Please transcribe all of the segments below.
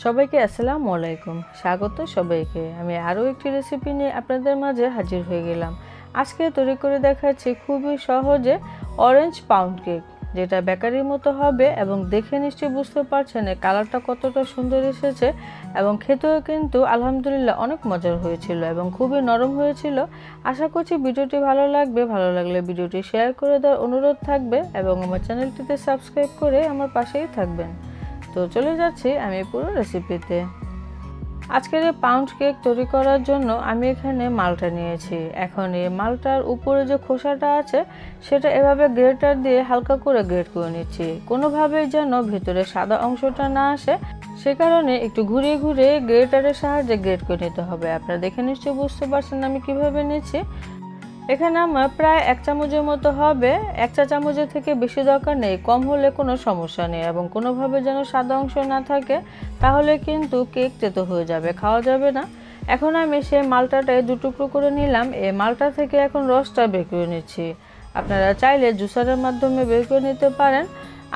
সবাইকে আসসালামু আলাইকুম। স্বাগত সবাইকে। আমি আরও একটি রেসিপি নিয়ে আপনাদের মাঝে হাজির হয়ে গেলাম। আজকে তৈরি করে দেখাচ্ছি খুবই সহজে অরেঞ্জ পাউন্ড কেক, যেটা বেকারির মতো হবে এবং দেখে নিশ্চয়ই বুঝতে পারছেন এর কালারটা কতটা সুন্দর এসেছে এবং খেতেও কিন্তু আলহামদুলিল্লাহ অনেক মজার হয়েছিল এবং খুবই নরম হয়েছিল। আশা করছি ভিডিওটি ভালো লাগবে। ভালো লাগলে ভিডিওটি শেয়ার করে দেওয়ার অনুরোধ থাকবে এবং আমার চ্যানেলটিতে সাবস্ক্রাইব করে আমার পাশেই থাকবেন। তো চলে যাচ্ছি আমি পুরো রেসিপিতে। আজকের এই পাউন্ড কেক তৈরি করার জন্য আমি এখানে মালটা নিয়েছি। এখন এই মালটার উপরে যে খোসাটা আছে সেটা এভাবে গ্রেটার দিয়ে হালকা করে গ্রেট করে নিচ্ছি, কোনোভাবেই যেন ভেতরে সাদা অংশটা না আসে, সে কারণে একটু ঘুরিয়ে ঘুরিয়ে গ্রেটারের সাহায্যে গ্রেট করে নিতে হবে। আপনারা দেখে নিশ্চয়ই বুঝতে পারছেন আমি কিভাবে নিচ্ছি। এখানে আমার প্রায় 1 চামচের মতো হবে। 1 চা চামচের থেকে বেশি দরকার নেই, কম হলে কোনো সমস্যা নেই এবং কোনোভাবে যেন সাদা অংশ না থাকে, তাহলে কিন্তু কেক তেতো হয়ে যাবে, খাওয়া যাবে না। এখন আমি সেই মালটাটায় 2 টুকরো করে নিলাম। এই মালটা থেকে এখন রসটা বের করে নিচ্ছি। আপনারা চাইলে জুসারের মাধ্যমে বের করে নিতে পারেন।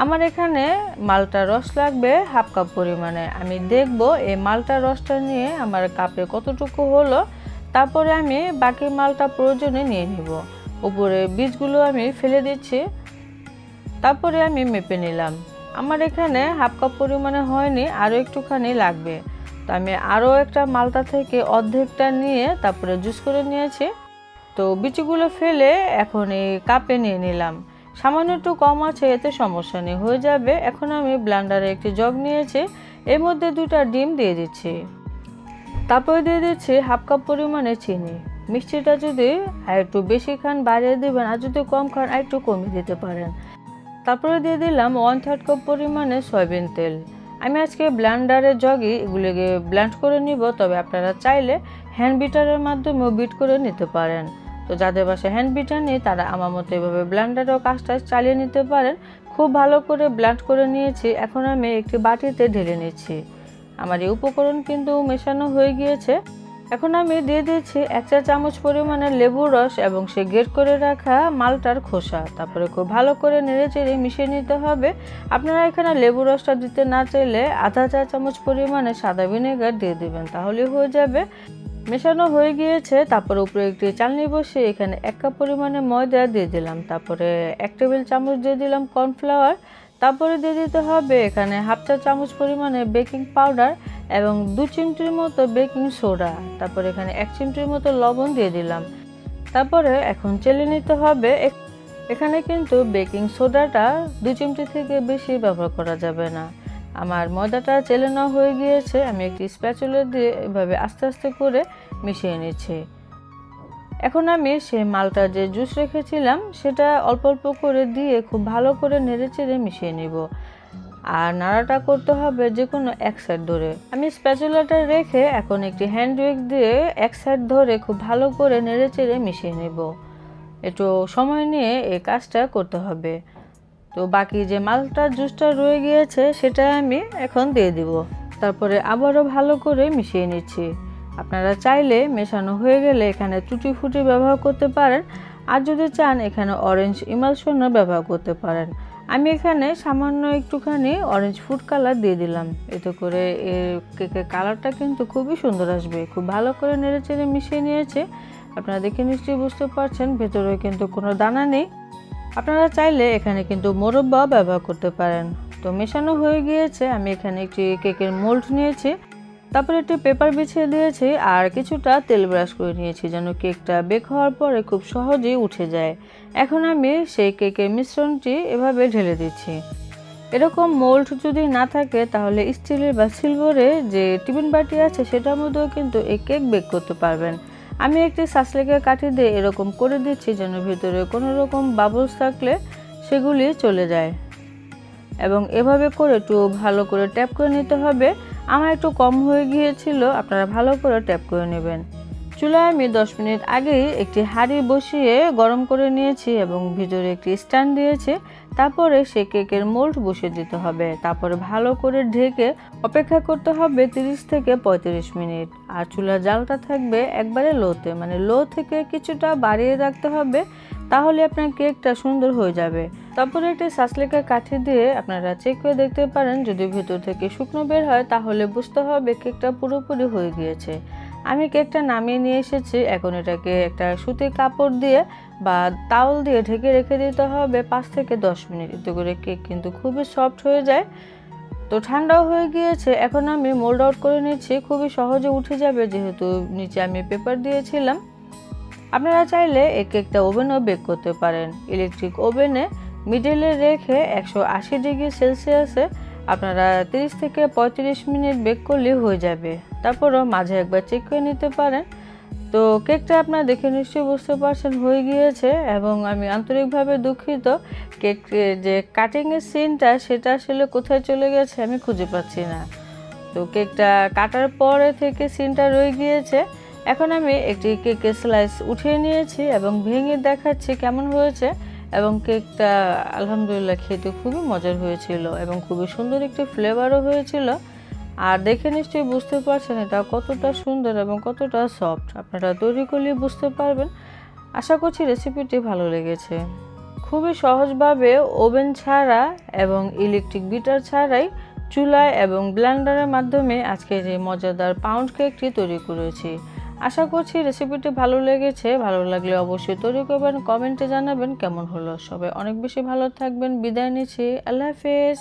আমার এখানে মালটার রস লাগবে 1/2 কাপ পরিমাণে। আমি দেখব এই মালটার রসটা নিয়ে আমার কাপে কতটুকু হলো, তারপরে আমি বাকি মালটা প্রয়োজনে নিয়ে নিব। উপরে বীজগুলো আমি ফেলে দিচ্ছি, তারপরে আমি মেপে নিলাম। আমার এখানে 1/2 কাপ পরিমাণে হয়নি, আরও একটুখানি লাগবে। তো আমি আরও একটা মালটা থেকে অর্ধেকটা নিয়ে তারপরে জুস করে নিয়েছি। তো বীজগুলো ফেলে এখন এই কাপে নিয়ে নিলাম। সামান্য একটু কম আছে, এতে সমস্যা নেই, হয়ে যাবে। এখন আমি ব্লেন্ডারে একটি জগ নিয়েছি, এর মধ্যে 2টা ডিম দিয়ে দিচ্ছি। তারপরে দিয়ে দিচ্ছি 1/2 কাপ পরিমাণে চিনি। মিষ্টিটা যদি একটু বেশি খান বাড়িয়ে দেবেন, আর যদি কম খান একটু কমিয়ে দিতে পারেন। তারপরে দিয়ে দিলাম 1/3 কাপ পরিমাণে সয়াবিন তেল। আমি আজকে ব্লেন্ডারের জগে এগুলোকে ব্লেন্ড করে নিব, তবে আপনারা চাইলে হ্যান্ড বিটারের মাধ্যমেও বিট করে নিতে পারেন। তো যাদের বাসায় হ্যান্ড বিটার নেই তারা আমার মতো এভাবে ব্লেন্ডারেও কাজটা চালিয়ে নিতে পারেন। খুব ভালো করে ব্লেন্ড করে নিয়েছি। এখন আমি একটি বাটিতে ঢেলে নিচ্ছি। আমার এই উপকরণ কিন্তু মেশানো হয়ে গিয়েছে। এখন আমি দিয়ে দিচ্ছি 1 চা চামচ পরিমাণে লেবুর রস এবং সে গ্রেট করে রাখা মালটার খোসা। তারপরে খুব ভালো করে নেড়েচেড়ে মিশিয়ে নিতে হবে। আপনারা এখানে লেবুর রসটা দিতে না চাইলে আধা চা চামচ পরিমাণে সাদা ভিনেগার দিয়ে দিবেন, তাহলে হয়ে যাবে। মেশানো হয়ে গিয়েছে। তারপরে উপরে একটি চালনি বসিয়ে এখানে 1 কাপ পরিমাণে ময়দা দিয়ে দিলাম। তারপরে 1 টেবিল চামচ দিয়ে দিলাম কর্নফ্লাওয়ার। তারপরে দিয়ে দিতে হবে এখানে 1/2 চা চামচ পরিমাণে বেকিং পাউডার এবং 2 চিমটির মতো বেকিং সোডা। তারপরে এখানে 1 চিমটির মতো লবণ দিয়ে দিলাম। তারপরে এখন চেলে নিতে হবে। এখানে কিন্তু বেকিং সোডাটা 2 চিমটি থেকে বেশি ব্যবহার করা যাবে না। আমার ময়দাটা চেলে নেওয়া হয়ে গিয়েছে। আমি একটি স্প্যাচুলা দিয়ে এভাবে আস্তে আস্তে করে মিশিয়ে নিচ্ছি। এখন আমি সেই মালটা যে জুস রেখেছিলাম সেটা অল্প অল্প করে দিয়ে খুব ভালো করে নেড়েচেড়ে মিশিয়ে নিব। আর নাড়াটা করতে হবে যে কোনো এক সাইড ধরে। আমি স্প্যাচুলাটা রেখে এখন একটি হ্যান্ড উইক দিয়ে এক সাইড ধরে খুব ভালো করে নেড়েচেড়ে মিশিয়ে নেব। একটু সময় নিয়ে এই কাজটা করতে হবে। তো বাকি যে মালটার জুসটা রয়ে গিয়েছে সেটা আমি এখন দিয়ে দিব। তারপরে আবারও ভালো করে মিশিয়ে নিচ্ছি। আপনারা চাইলে মেশানো হয়ে গেলে এখানে টুটি ফুটি ব্যবহার করতে পারেন, আর যদি চান এখানে অরেঞ্জ ইমালশনও ব্যবহার করতে পারেন। আমি এখানে সামান্য একটুখানি অরেঞ্জ ফুড কালার দিয়ে দিলাম, এতে করে এর কেকের কালারটা কিন্তু খুবই সুন্দর আসবে। খুব ভালো করে নেড়েচেড়ে মিশিয়ে নিয়েছে। আপনারা দেখে নিশ্চয়ই বুঝতে পারছেন ভেতরে কিন্তু কোনো দানা নেই। আপনারা চাইলে এখানে কিন্তু মোরব্বা ব্যবহার করতে পারেন। তো মেশানো হয়ে গিয়েছে। আমি এখানে একটি কেকের মোল্ড নিয়েছি, তারপরে একটি পেপার বিছিয়ে দিয়েছি আর কিছুটা তেল ব্রাশ করে নিয়েছি যেন কেকটা বেক হওয়ার পরে খুব সহজেই উঠে যায়। এখন আমি সেই কেকের মিশ্রণটি এভাবে ঢেলে দিচ্ছি। এরকম মোল্ড যদি না থাকে তাহলে স্টিলের বা সিলভারের যে টিফিন বাটি আছে সেটার মধ্যেও কিন্তু এই কেক বেক করতে পারবেন। আমি একটি সাসলেকের কাঠি দিয়ে এরকম করে দিচ্ছি যেন ভিতরে কোনো রকম বাবলস থাকলে সেগুলি চলে যায় এবং এভাবে করে একটু ভালো করে ট্যাপ করে নিতে হবে। আমার একটু কম হয়ে গিয়েছিল, আপনারা ভালো করে ট্যাপ করে নেবেন। চুলায় আমি 10 মিনিট আগেই একটি হাঁড়ি বসিয়ে গরম করে নিয়েছি এবং ভিতরে একটি স্ট্যান্ড দিয়েছি। তারপরে সে কেকের মোল্ড বসিয়ে দিতে হবে। তারপরে ভালো করে ঢেকে অপেক্ষা করতে হবে 30 থেকে 35 মিনিট। আর চুলার জালটা থাকবে একবারে লোতে, মানে লো থেকে কিছুটা বাড়িয়ে রাখতে হবে, তাহলে আপনার কেকটা সুন্দর হয়ে যাবে। তারপরে একটি সাসলেকা কাঠি দিয়ে আপনারা চেক করে দেখতে পারেন, যদি ভেতর থেকে শুকনো বের হয় তাহলে বুঝতে হবে কেকটা পুরোপুরি হয়ে গিয়েছে। আমি কেকটা নামিয়ে নিয়ে এসেছি। এখন এটাকে একটা সুতির কাপড় দিয়ে বা তাওয়াল দিয়ে ঢেকে রেখে দিতে হবে 5 থেকে 10 মিনিট। এতে করে কেক কিন্তু খুবই সফট হয়ে যায়। তো ঠান্ডাও হয়ে গিয়েছে, এখন আমি মোল্ড আউট করে নিচ্ছি। খুবই সহজে উঠে যাবে, যেহেতু নিচে আমি পেপার দিয়েছিলাম। আপনারা চাইলে এই কেকটা ওভেনেও বেক করতে পারেন। ইলেকট্রিক ওভেনে মিডলে রেখে 180 ডিগ্রি সেলসিয়াসে আপনারা 30 থেকে 35 মিনিট বেক করলে হয়ে যাবে। তারপরও মাঝে একবার চেক করে নিতে পারেন। তো কেকটা আপনারা দেখে নিশ্চয়ই বুঝতে পারছেন হয়ে গিয়েছে, এবং আমি আন্তরিকভাবে দুঃখিত কেক যে কাটিংয়ের সিনটা সেটা আসলে কোথায় চলে গেছে আমি খুঁজে পাচ্ছি না। তো কেকটা কাটার পরে থেকে সিনটা রয়ে গিয়েছে। এখন আমি একটি কেকের স্লাইস উঠিয়ে নিয়েছি এবং ভেঙে দেখাচ্ছি কেমন হয়েছে। এবং কেকটা আলহামদুলিল্লাহ খেতে খুবই মজার হয়েছিল এবং খুবই সুন্দর একটি ফ্লেভারও হয়েছিল। আর দেখে নিশ্চয়ই বুঝতে পারছেন এটা কতটা সুন্দর এবং কতটা সফট। আপনারা তৈরি করলে বুঝতে পারবেন। আশা করছি রেসিপিটি ভালো লেগেছে। খুবই সহজভাবে ওভেন ছাড়া এবং ইলেকট্রিক বিটার ছাড়াই চুলায় এবং ব্লেন্ডারের মাধ্যমে আজকের এই মজাদার পাউন্ড কেকটি তৈরি করেছি। আশা করছি রেসিপিটি ভালো লেগেছে। ভালো লাগলে অবশ্যই তৈরি করবেন, কমেন্টে জানাবেন কেমন হলো। সবাই অনেক বেশি ভালো থাকবেন। বিদায় নিচ্ছি। আল্লাহ হাফেজ।